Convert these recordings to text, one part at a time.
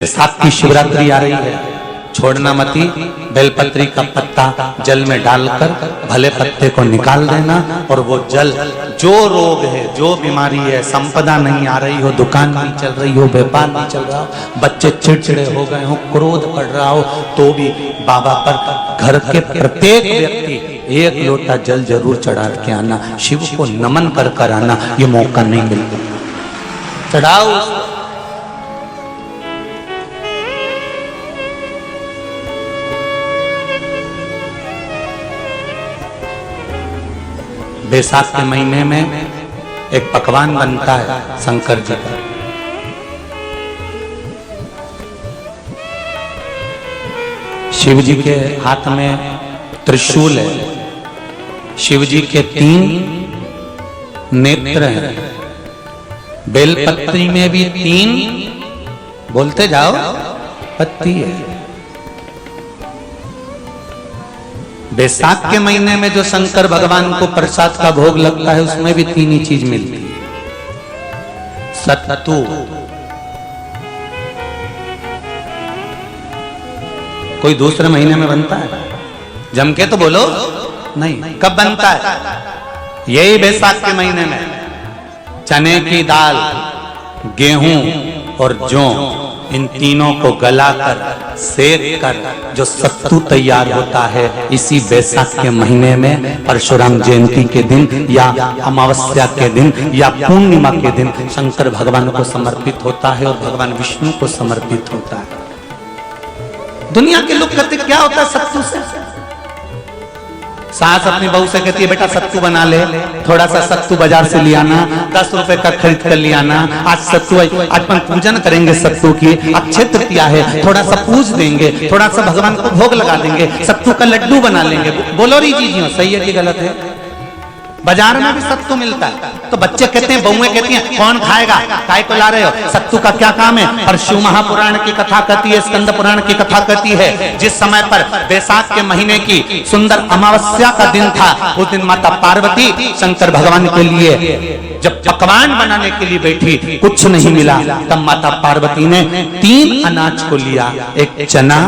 साथ की शिवरात्रि आ रही है, छोड़ना मती। बेलपत्री का पत्ता जल में डालकर भले पत्ते को निकाल देना और वो जल, जो रोग है, जो बीमारी है, संपदा नहीं आ रही हो, दुकान नहीं चल रही हो, व्यापार नहीं चल रहा हो, बच्चे चिड़चिड़े हो गए हो, क्रोध पड़ रहा हो, तो भी बाबा पर घर के प्रत्येक व्यक्ति एक लोटा जल जरूर चढ़ा के आना, शिव को नमन कर कर आना। ये मौका नहीं मिलता, चढ़ाओ। बैसाख के महीने में एक पकवान बनता है शंकर जी का। शिव जी के हाथ में त्रिशूल है, शिव जी के 3 नेत्र हैं, बेलपत्री में भी 3, बोलते जाओ, पत्ती है। बैसाख के महीने में जो शंकर भगवान को प्रसाद का भोग लगता है उसमें भी 3 ही चीज मिलती है। सत्तू, कोई दूसरे महीने में बनता है? जम के तो बोलो नहीं। कब बनता है? यही बैसाख के महीने में। चने की दाल, गेहूं और जौ, इन तीनों को गलाकर सेक कर जो सत्तू तैयार होता है, इसी बैसाख के महीने में परशुराम जयंती के दिन या अमावस्या के दिन या पूर्णिमा के दिन शंकर भगवान को समर्पित होता है और भगवान विष्णु को समर्पित होता है। दुनिया के लोग कहते क्या होता है सत्तू से? सास अपनी बहू से कहती है बेटा सत्तू बना ले, थोड़ा सा सत्तू बाजार से ले आना, 10 रुपए का खरीद कर ले आना। आज सत्तू, आज अपन पूजन करेंगे सत्तू की, अक्षय तृतीया है, थोड़ा सा पूज देंगे, थोड़ा सा भगवान को भोग लगा देंगे, सत्तू का लड्डू बना लेंगे। बोलो री जी, सही है कि गलत है? बाजार में भी सत्तू मिलता है, तो बच्चे कहते हैं, बहुएं कहती हैं कौन खाएगा, काय को ला रहे हो, सत्तू का क्या काम है? और शिव महापुराण की कथा कहती है, स्कंद पुराण की कथा कहती है, जिस समय पर बैसाख के महीने की सुंदर अमावस्या का दिन था, उस दिन माता पार्वती शंकर भगवान के लिए जब पकवान बनाने के लिए बैठी, कुछ नहीं मिला, तब माता पार्वती ने 3 अनाज को लिया, एक चना,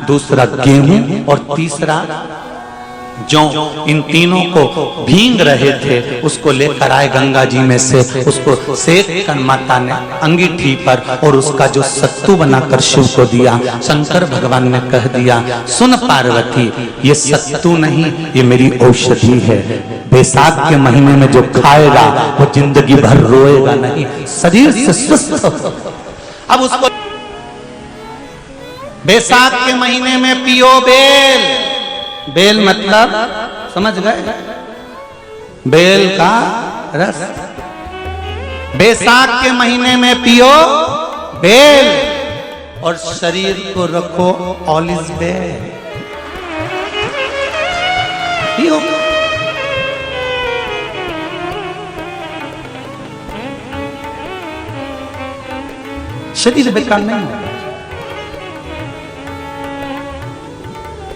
दूसरा गेहूं और तीसरा जो, इन तीनों को भींग रहे थे, उसको लेकर आए गंगा जी में से, उसको सेक कर माता ने अंगीठी पर और उसका जो सत्तू बनाकर शिव को दिया। शंकर भगवान ने कह दिया, सुन पार्वती, ये सत्तू नहीं, ये मेरी औषधि है। बैसाख के महीने में जो खाएगा वो जिंदगी भर रोएगा नहीं, शरीर से स्वस्थ हो। अब उसको बैसाख के महीने में पियो बेल। बेल मतलब समझ गए? बेल का रस। बैसाख के महीने में पियो बेल और शरीर को रखो ऑलिव बेल। पियो। शरीर बेकार नहीं होगा,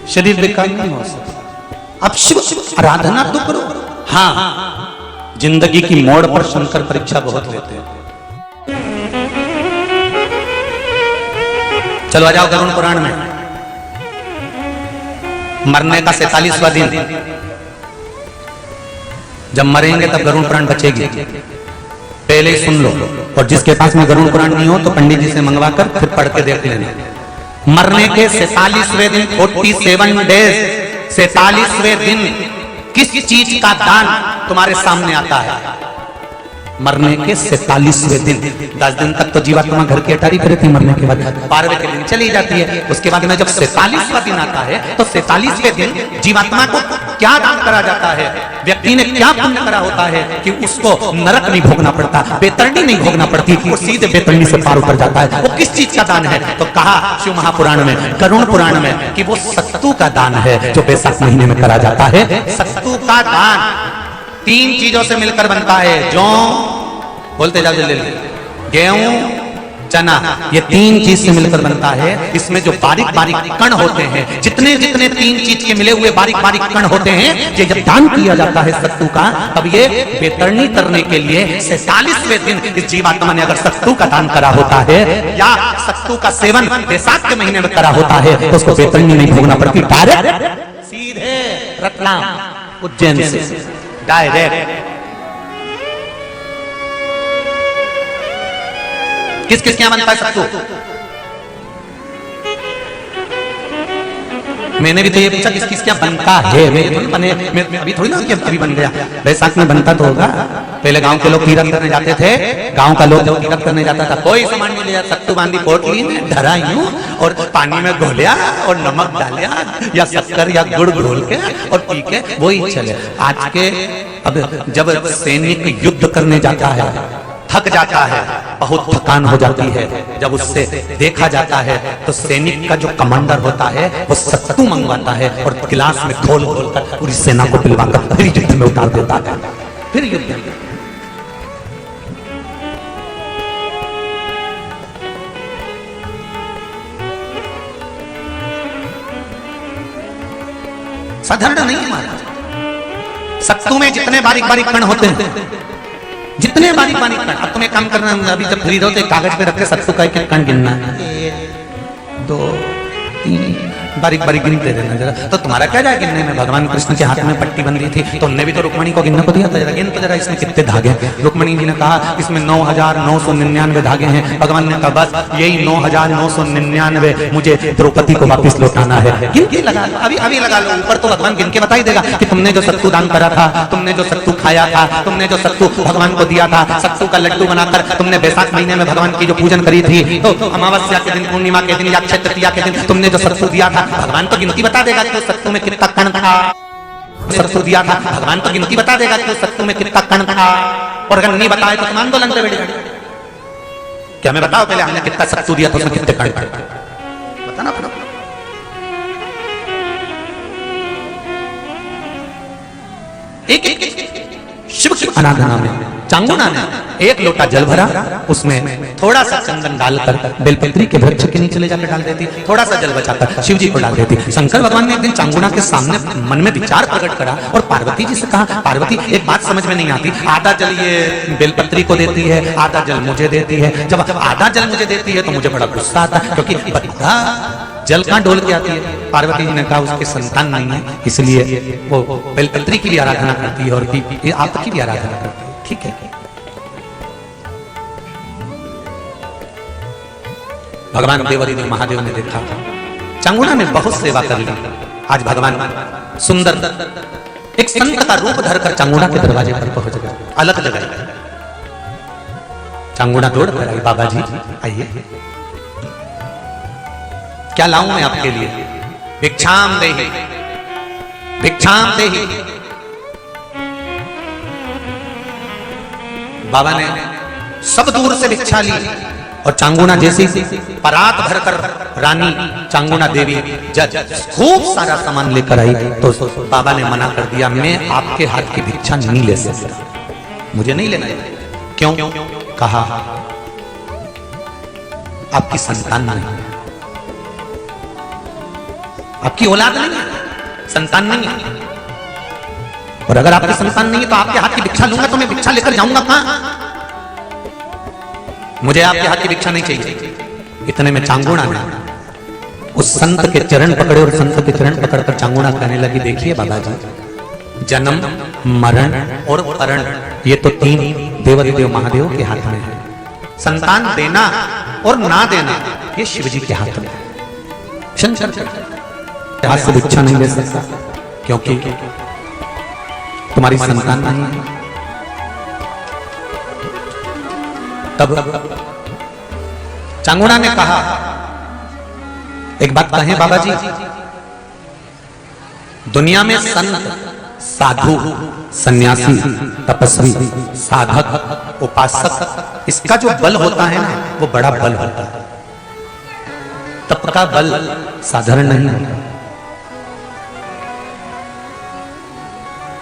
शरीर बेकार नहीं हो सकता। अब शिव आराधना तो करो। हाँ, जिंदगी की मोड़ पर शंकर परीक्षा बहुत लेते हैं। चलो आ जाओ गरुड़ पुराण में। मरने का 47वां दिन, जब मरेंगे तब गरुड़ पुराण बचेगी, पहले ही सुन लो। और जिसके पास में गरुड़ पुराण नहीं हो तो पंडित जी से मंगवा कर फिर पढ़ के देख लेना। मरने के 47वें दिन, 47 डेज, 47वें दिन किस चीज का दान तुम्हारे सामने आता है? मरने के 47वें दिन। 10 दिन तक तो जीवात्मा घर की अटारी फिरती थी, मरने के बाद 12वें के दिन चली जाती है। उसके बाद में जब 47वां दिन आता है तो 47वें दिन जीवात्मा को क्या दान करा जाता है? व्यक्ति ने क्या पुण्य करा होता है कि उसको नरक नहीं भोगना पड़ता, बेतरणी नहीं भोगना पड़ती, वो सीधे बेतरणी से पार उतर जाता है। वो किस चीज का दान है? तो कहा शिव महापुराण में, गरुड़ पुराण में, कि वो सत्तू का दान है जो बैसाख महीने में करा जाता है। सत्तू का दान 3 चीजों से मिलकर बनता है। जौ, बोलते जाओ जल्दी, गेहूं, चना, ये तीन चीज से मिलकर बनता है। इसमें जो बारीक बारीक कण होते हैं, जितने जितने तीन चीज के मिले हुए बारीक बारीक कण होते हैं, ये जब दान किया जाता है सत्तू का, तब ये बेतरनी करने के लिए 47वें दिन इस जीवात्मा ने अगर सत्तू का दान करा होता है या सत्तू का सेवन बैसाख के महीने में करा होता है, तो उसको बेतरनी नहीं भोगना पड़ती, डायरेक्ट सीधे रतलाम उज्जैन से डायरेक्ट। किस किस क्या बनता है सत्तू? मैंने भी तो ये पूछा किस किस क्या बनता है। मैं अभी थोड़ी ना कि अभी बन गया, बैसाख में बनता तो होगा। पहले गांव के लोग तीरथ करने जाते थे, गांव का लोग जब तीरथ करने जाता था कोई सामान नहीं लिया, सत्तू बांधी पोटली में धरा यूं और पानी में घोलिया और नमक डालिया या शक्कर या गुड़ घोल के और पी के वही चले। आज के अब जब सैनिक युद्ध करने जाता है, थक जाता है, बहुत थकान हो जाती है, जब उससे देखा जाता है तो सैनिक का जो कमांडर होता है वो सत्तू मंगवाता है और गिलास में घोल घोल कर पूरी सेना को पिलवाकर फिर युद्ध में उतार देता है। फिर युद्ध साधारण नहीं है महाराज। सत्तू में जितने बारीक बारीक कण होते हैं, जितने बारीक बारीक कण, अब तुम्हें काम करना, अभी जब खरीदो तो एक कागज पे रख के सत्तू का एक कण गिनना, 1 2 3 बारीक बारीक गिन दे देना जरा। तो तुम्हारा क्या जाए गिनने में? भगवान कृष्ण के हाथ में पट्टी बंधी थी तो उनने भी तो रुक्मणी को गिनने को दिया था, जरा गिन तो जरा इसमें कितने धागे हैं। रुक्मणी जी ने कहा इसमें 9999 धागे हैं। भगवान ने कहा बस यही 9999 मुझे द्रौपदी को वापिस लौटाना है। गिन के लगा लो, अभी अभी लगा लो, ऊपर तो भगवान गिन के बता ही देगा कि तुमने जो सत्तू दान करा था, तुमने जो सत्तू खाया था, तुमने जो सत्तू भगवान को दिया था, सत्तू का लड्डू बनाकर तुमने बैसाख महीने में भगवान की जो पूजन करी थी, तो अमावस्या के दिन, पूर्णिमा के दिन या अक्षय तृतीया के दिन तुमने जो सत्तू दिया था, भगवान तो गिनती बता देगा कि सत्तू में कितना कण था। सत्तू दिया था, भगवान तो गिनती बता देगा कि सत्तू में कितना कण था। और अगर नहीं बताए तो तुम आंदोलन पे बैठ जाओ। क्या मैं बताओ पहले हमने कितना सत्तू दिया था, उसमें कितने कण थे, बताना पड़ो। एक शिव की आराधना में चांगुना ने 1 लोटा जल भरा, उसमें थोड़ा सा चंदन डालकर बेलपत्री के वृक्ष के नीचे ले जाकर डाल देती, थोड़ा सा जल बचाकर शिव जी को डाल देती। शंकर भगवान ने एक दिन चांगुना के सामने मन में विचार प्रकट करा और पार्वती जी से कहा, पार्वती एक बात समझ में नहीं आती, आधा जल ये बेलपत्री को देती है, आधा जल मुझे देती है। जब आधा जल मुझे देती है तो मुझे बड़ा गुस्सा आता है, क्योंकि बद्धा जल कहां डोल के आती है। पार्वती जी ने कहा उसके संतान नहीं है, इसलिए वो बेलपत्री की भी आराधना करती है और आपकी भी आराधना करती है। ठीक है, भगवान देवरिदेव महादेव ने देखा चांगुना ने बहुत सेवा कर ली। आज भगवान सुंदर एक संत का रूप धरकर चांगुना के दरवाजे पर पहुंच गए, अलग जगह। चांगुना दौड़ कर आई, बाबा जी आइए, क्या लाऊं मैं आपके लिए? भिक्षाम देहि, भिक्षाम देहि। बाबा ने सब दूर से भिक्षा ली और चांगुना जैसी परात भरकर रानी चांगुना देवी खूब सारा सामान लेकर आई, तो बाबा ने मना कर दिया, मैं आपके हाथ की भिक्षा नहीं ले सकता, मुझे नहीं लेना। क्यों? कहा आपकी संतान नहीं, आपकी औलाद नहीं है, संतान नहीं है, और अगर आपकी संतान नहीं है तो आपके हाथ की भिक्षा लूंगा तो मैं भिक्षा लेकर जाऊंगा कहां? मुझे आपके हाथ की भिक्षा नहीं चाहिए। इतने में चांगुना ने उस संत के चरण पकड़े और संत के चरण पकड़कर चांगुना कहने लगी, देखिए बाबा जी, जन्म, मरण और मरण ये तो 3 देवदेव महादेव के हाथ में है। संतान देना और ना देना ये शिव जी के हाथ में है। शंकर हाथ से भिक्षा नहीं ले सकता क्योंकि तुम्हारी संतान नहीं है। तब चांगुना ने कहा, एक बात कहें बाबा जी, दुनिया में संत, साधु, सन्यासी, तपस्वी, साधक, उपासक, इसका जो बल होता है ना वो बड़ा बल होता है। तप का बल साधारण नहीं होता,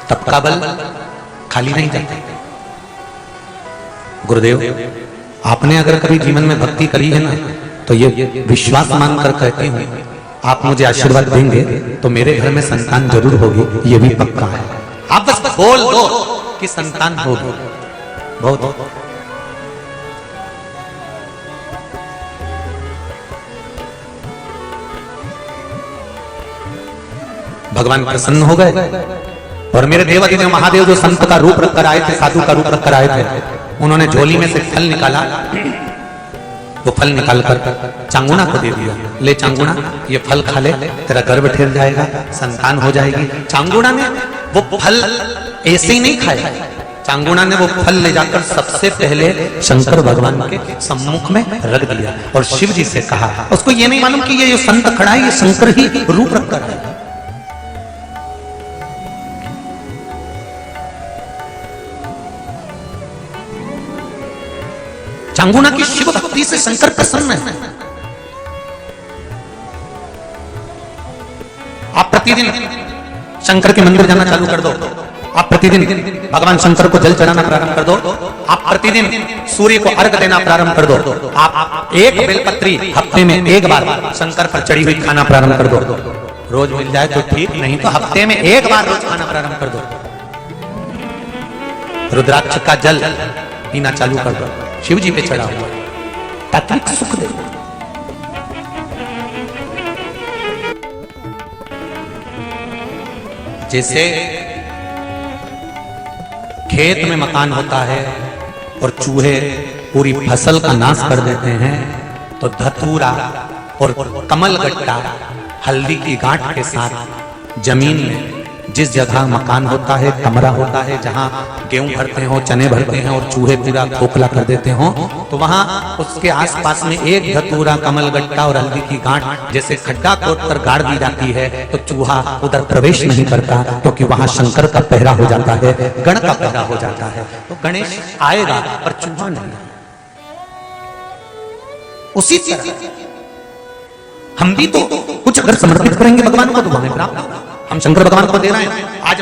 तप का बल खाली नहीं जाता। गुरुदेव आपने अगर कभी जीवन में भक्ति करी है ना, तो ये विश्वास मानकर कहती हूँ, आप मुझे आशीर्वाद देंगे तो मेरे घर में संतान जरूर होगी, ये भी पक्का है। आप बस बोल दो कि संतान होगी, बहुत। भगवान प्रसन्न हो गए और मेरे देवाधिदेव महादेव जो संत का रूप रखकर आए थे, साधु का रूप रखकर आए थे, उन्होंने झोली में से फल निकाला। वो फल निकालकर चांगुना को दे दिया, ले चांगुना ये फल खा ले, तेरा गर्भ ठहर जाएगा, संतान हो जाएगी। चांगुना ने वो फल ऐसे ही नहीं खाया, चांगुना ने वो फल ले जाकर सबसे पहले शंकर भगवान के सम्मुख में रख दिया और शिव जी से कहा। उसको ये नहीं मालूम कि ये जो संत खड़ा है ये शंकर ही रूप रखकर है। चांगुना की शिव भक्ति से शंकर प्रसन्न है। आप प्रतिदिन शंकर के मंदिर जाना चालू कर दो, आप प्रतिदिन भगवान शंकर को जल चढ़ाना प्रारंभ कर दो, आप प्रतिदिन सूर्य को अर्घ देना प्रारंभ कर दो, आप एक बेलपत्री हफ्ते में एक बार शंकर पर चढ़ी हुई खाना प्रारंभ कर दो। रोज मिल जाए तो ठीक, नहीं तो हफ्ते में एक बार रोज खाना प्रारंभ कर दो। रुद्राक्ष का जल पीना चालू कर दो, शिव जी पे चढ़ा हुआ, तात्विक सुख दे। जैसे खेत में मकान होता है और चूहे पूरी फसल का नाश कर देते हैं, तो धतूरा और कमलगट्टा हल्दी की गांठ के साथ जमीन में जिस जगह मकान होता है, कमरा होता है, जहां गेहूं भरते हो, चने भरते हैं और चूहे पूरा खोखला कर देते हो, तो वहां उसके आसपास में एक धतूरा, कमलगट्टा और हल्दी की गांठ जैसे खड्डा खोदकर गाड़ दी जाती है, तो चूहा उधर प्रवेश नहीं करता, क्योंकि वहां शंकर का पहरा हो जाता है, गण का पहरा हो जाता है। तो गणेश आएगा पर चूहा नहीं। उसी तरह हम भी तो कुछ अगर समर्पित करेंगे भगवान को तो हमें प्राप्त। हम शंकर भगवान को दे रहे हैं। आज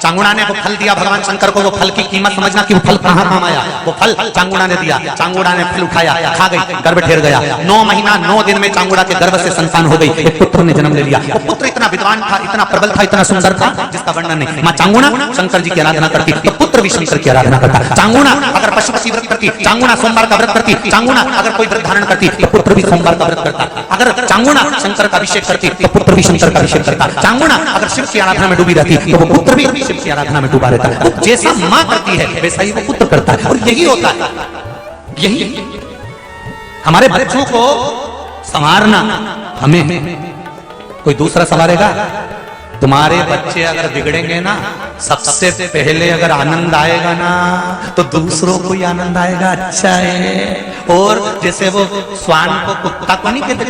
चांगुना ने वो फल दिया भगवान शंकर को, वो फल की कीमत समझना कि वो फल कहां काम आया। वो फल चांगुना ने दिया, चांगुना ने फल उठाया, खा गई, गर्भ ठहर गया। 9 महीना 9 दिन में चांगुना के गर्भ से संतान हो गई, एक पुत्र ने जन्म ले लिया। वो पुत्र इतना विद्वान था, इतना प्रबल था, इतना सुंदर था, जिसका वर्णन नहीं। मां चांगुना शंकर जी की आराधना करती, तो पुत्र भी शंकर की आराधना करता। चांगुना अगर पशुपति व्रत करती, चांगुना सोमवार का व्रत करती, चांगुना अगर कोई व्रत धारण करती, तो पुत्र भी सोमवार का व्रत करता। अगर चांगुना शंकर का अभिषेक करती, तो पुत्र भी शंकर का अभिषेक करता। चांगुना अगर शिव की आराधना में डूबी रहती, तो वो पुत्र भी शिव की आराधना में डूबा रहता है। जैसा मां करती है वैसा ही वो पुत्र करता है। और यही होता है, यही हमारे बच्चों को संवारना हमें कोई दूसरा संवारेगा। तुम्हारे बच्चे अगर बिगड़ेंगे ना, सबसे पहले अगर आनंद आएगा ना, तो दूसरों को ही आनंद आएगा। अच्छा है। और जैसे वो श्वान को कुत्ता को नहीं कहते,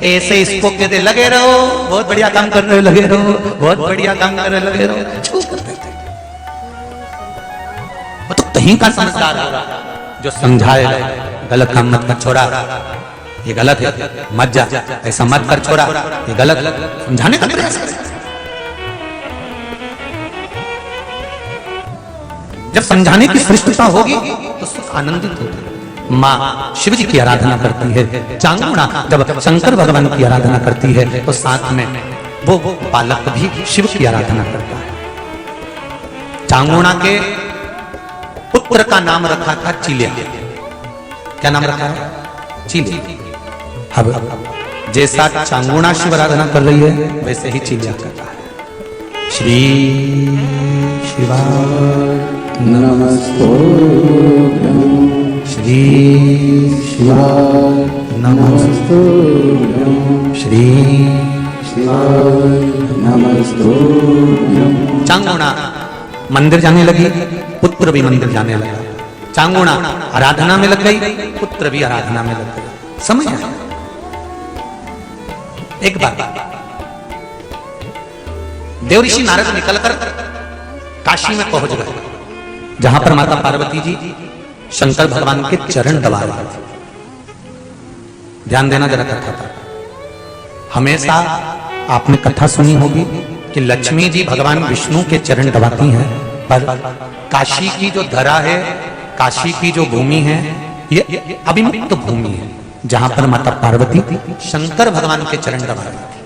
ऐसे इसको कहते लगे रहो, बहुत बढ़िया काम कर रहे हो, लगे रहो, बहुत बढ़िया काम कर रहे हो, लगे रहो। वो तो कहीं का समझदार होगा जो समझाएगा, गलत काम मत कर छोड़ा, ये गलत है, मत जा, ऐसा मत कर छोड़ा, ये गलत, समझाने का प्रयास करे। जब समझाने की श्रेष्ठता होगी तो सुख आनंदित होता है। माँ शिव जी की आराधना करती है, चांगुना जब शंकर भगवान की आराधना करती है, तो साथ में वो बालक भी शिव की आराधना करता है। चांगुना के पुत्र का नाम रखा था चिलिया। क्या नाम रखा है? चिलिया। अब जैसा चांगुना शिव आराधना कर रही है, वैसे ही चिलिया करता है। श्री शिवाय नमस्तुभ्यं, श्री शिवाय नमस्तुभ्यं, श्री शिवाय नमस्तुभ्यं। चांगुना मंदिर जाने लगी, पुत्र भी मंदिर जाने लगा। चांगुना आराधना में लग गई, पुत्र भी आराधना में लग गया। समझ आया? एक बात, देवऋषि नारद निकलकर काशी में पहुंच गए, जहां पर माता पार्वती जी शंकर भगवान के चरण दबा रहे थे। ध्यान देना जरा कथा पर। हमेशा आपने कथा सुनी होगी कि लक्ष्मी जी भगवान विष्णु के चरण दबाती हैं, पर काशी की जो धरा है, काशी की जो भूमि है ये अभिमुक्त भूमि है, जहां पर माता पार्वती शंकर भगवान के चरण दबा रही थी।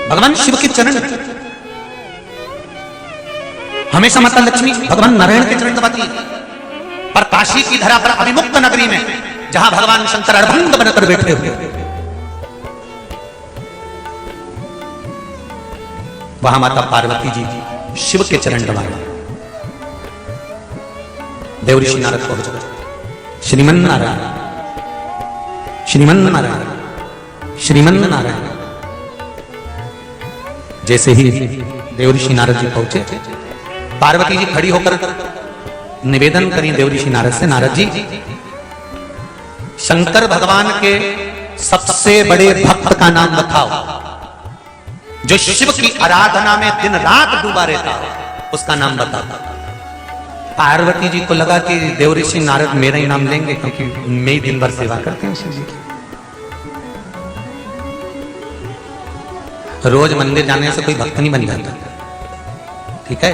भगवान शिव के चरण, हमेशा माता लक्ष्मी भगवान नारायण के चरण दबाती है, पर काशी की धरा पर अभिमुक्त नगरी में जहां भगवान शंकर अर्धंग बनकर बैठे हुए, वहां माता पार्वती जी शिव के चरण दबाए। देवऋषि नारद पहुंच, श्रीमन नारायण, श्रीमन नारायण, श्रीमन नारायण। जैसे ही देवऋषि नारद जी पहुंचे, पार्वती जी खड़ी होकर निवेदन करी देवऋषि नारद से, नारद जी शंकर भगवान के सबसे बड़े भक्त का नाम बताओ, जो शिव की आराधना में दिन रात डूबा रहता है, उसका नाम बताओ। पार्वती जी को लगा कि देवऋषि नारद मेरा ही नाम लेंगे, क्योंकि मैं ही दिन भर सेवा करते हैं शिव जी की। रोज मंदिर जाने से कोई भक्त नहीं बन जाता, ठीक है।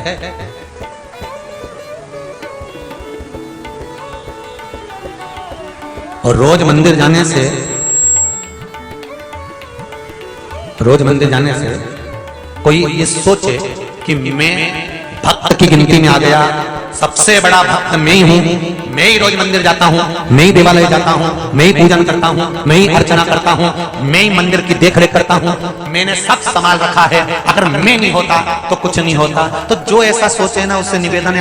और रोज मंदिर जाने से कोई ये सोचे कि मैं भक्त की गिनती में आ गया, सबसे बड़ा भक्त मैं ही हूं, मैं ही रोज मंदिर जाता हूं, मैं ही देवालय जाता हूं, मैं ही पूजन करता हूं, मैं ही अर्चना करता हूं, मैं ही मंदिर की देखरेख करता हूं, मैंने सब संभाल रखा है, अगर मैं नहीं होता तो कुछ नहीं होता। तो जो ऐसा सोचे ना, उससे निवेदन है